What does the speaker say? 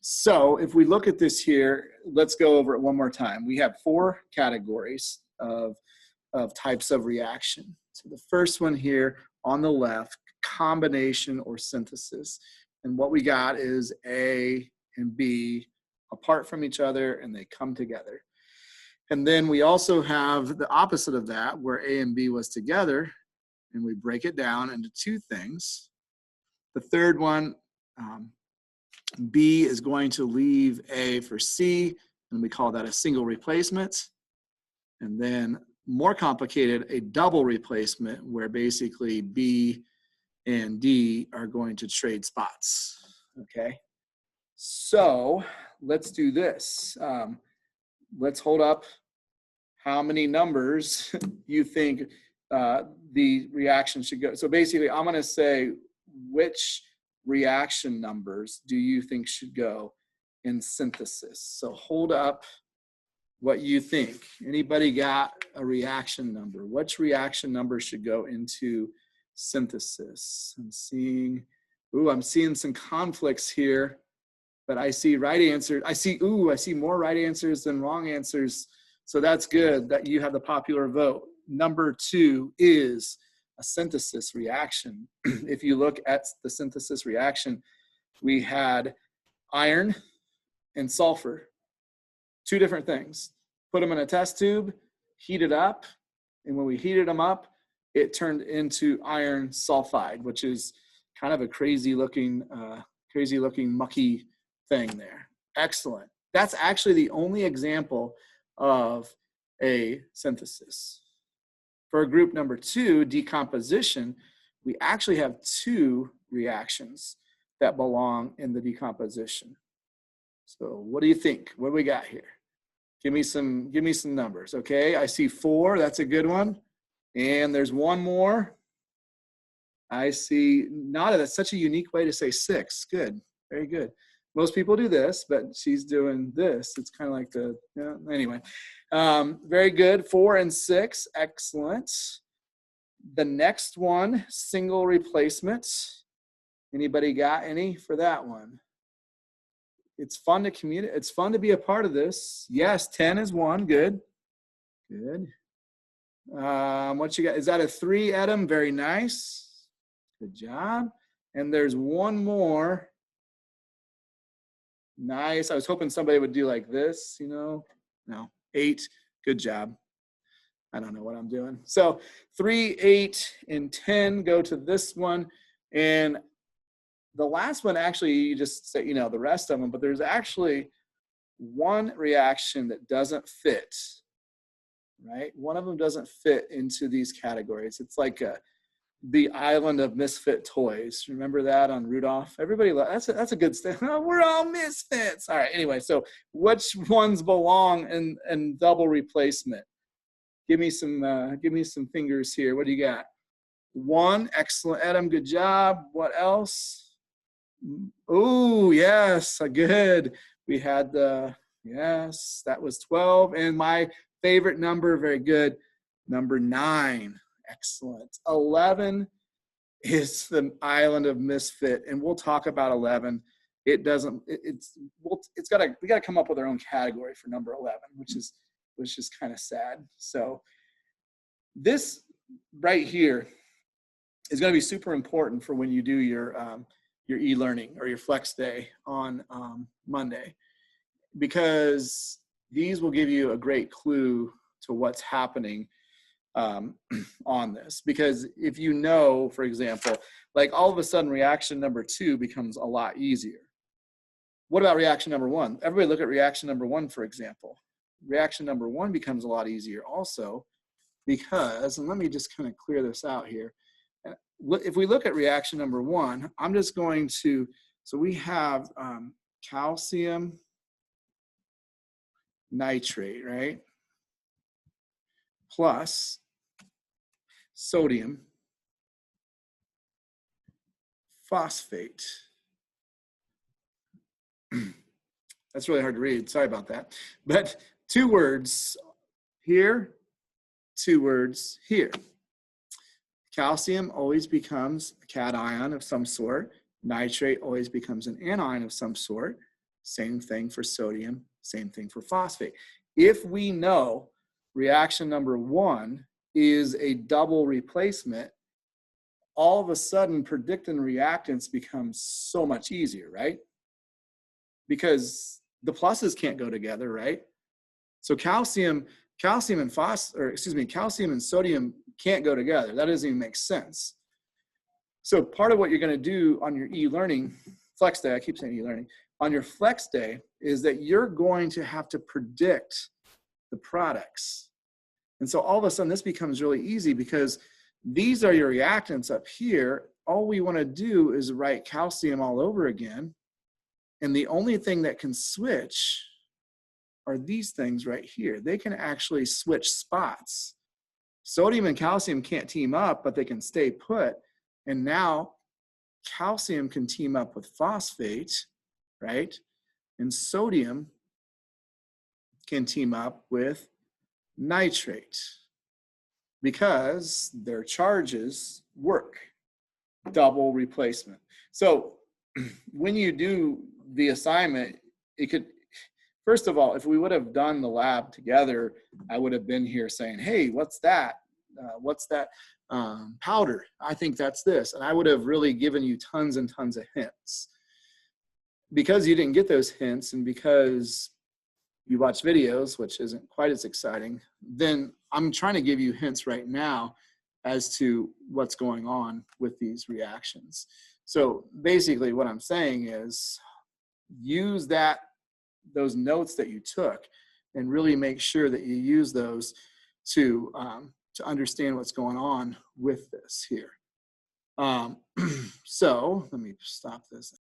So if we look at this here, let's go over it one more time. We have 4 categories of types of reaction. So the first one here on the left, combination or synthesis. And what we got is A and B apart from each other, and they come together. And then we also have the opposite of that, where A and B was together, and we break it down into 2 things. The third one, B is going to leave A for C, and we call that a single replacement. And then more complicated, a double replacement, where basically B and D are going to trade spots, okay? So let's do this. Let's hold up how many numbers you think the reaction should go. So basically, I'm gonna say, which reaction numbers do you think should go in synthesis? So hold up what you think. Anybody got a reaction number? Which reaction number should go into synthesis? I'm seeing some conflicts here, but I see right answers. I see more right answers than wrong answers. So that's good that you have the popular vote. Number 2 is a synthesis reaction. If you look at the synthesis reaction, we had iron and sulfur, 2 different things. Put them in a test tube, heat it up, and when we heated them up, it turned into iron sulfide, which is kind of a crazy looking mucky thing there. Excellent. That's actually the only example of a synthesis. For group number 2, decomposition, we actually have 2 reactions that belong in the decomposition. So what do you think? What do we got here? Give me some numbers, okay? I see 4, that's a good one. And there's one more. I see Nada, that's such a unique way to say 6. Good, very good. Most people do this, but she's doing this. It's kind of like anyway. Very good, 4 and 6, excellent. The next one, single replacement. Anybody got any for that one? It's fun to communicate. It's fun to be a part of this. Yes, 10 is 1, good. Good. What you got? Is that a 3, Adam? Very nice. Good job. And there's one more. Nice. I was hoping somebody would do like this, No, 8. Good job. I don't know what I'm doing. So 3, 8, and 10 go to this one. And the last one, actually, you just say, the rest of them, but there's actually one reaction that doesn't fit, right? One of them doesn't fit into these categories. It's like the island of misfit toys. Remember that on Rudolph? Everybody, that's a good stuff. Oh, we're all misfits. All right. Anyway, so which ones belong in double replacement? Give me some fingers here. What do you got? 1, excellent, Adam. Good job. What else? Oh, yes, good. We had yes, that was 12. And my favorite number, very good, number 9. Excellent. 11 is the island of misfit, and we'll talk about 11. We got to come up with our own category for number 11, which is kind of sad. So this right here is going to be super important for when you do your e-learning or your flex day on Monday, because these will give you a great clue to what's happening on this. Because if for example, like all of a sudden reaction number 2 becomes a lot easier. What about reaction number 1? Everybody look at reaction number 1, for example. Reaction number 1 becomes a lot easier also because, and let me just kind of clear this out here. If we look at reaction number 1, I'm just going to, so we have calcium nitrate, right? Plus sodium phosphate. That's really hard to read. Sorry about that. But 2 words here, 2 words here. Calcium always becomes a cation of some sort. Nitrate always becomes an anion of some sort. Same thing for sodium, same thing for phosphate. If we know reaction number 1 is a double replacement, all of a sudden predicting reactants becomes so much easier, right? Because the pluses can't go together, right? So calcium and calcium and sodium can't go together. That doesn't even make sense. So part of what you're going to do on your e-learning flex day, I keep saying e-learning, on your flex day is that you're going to have to predict the products. And so all of a sudden this becomes really easy because these are your reactants up here. All we want to do is write calcium all over again. And the only thing that can switch are these things right here. They can actually switch spots. Sodium and calcium can't team up, but they can stay put. And now calcium can team up with phosphate, right? And sodium can team up with nitrate because their charges work. Double replacement. So when you do the assignment, it could, first of all, if we would have done the lab together, I would have been here saying, hey, what's that? What's that powder? I think that's this. And I would have really given you tons and tons of hints. Because you didn't get those hints and because you watch videos, which isn't quite as exciting, then I'm trying to give you hints right now as to what's going on with these reactions. So basically what I'm saying is use those notes that you took and really make sure that you use those to understand what's going on with this here. So let me stop this.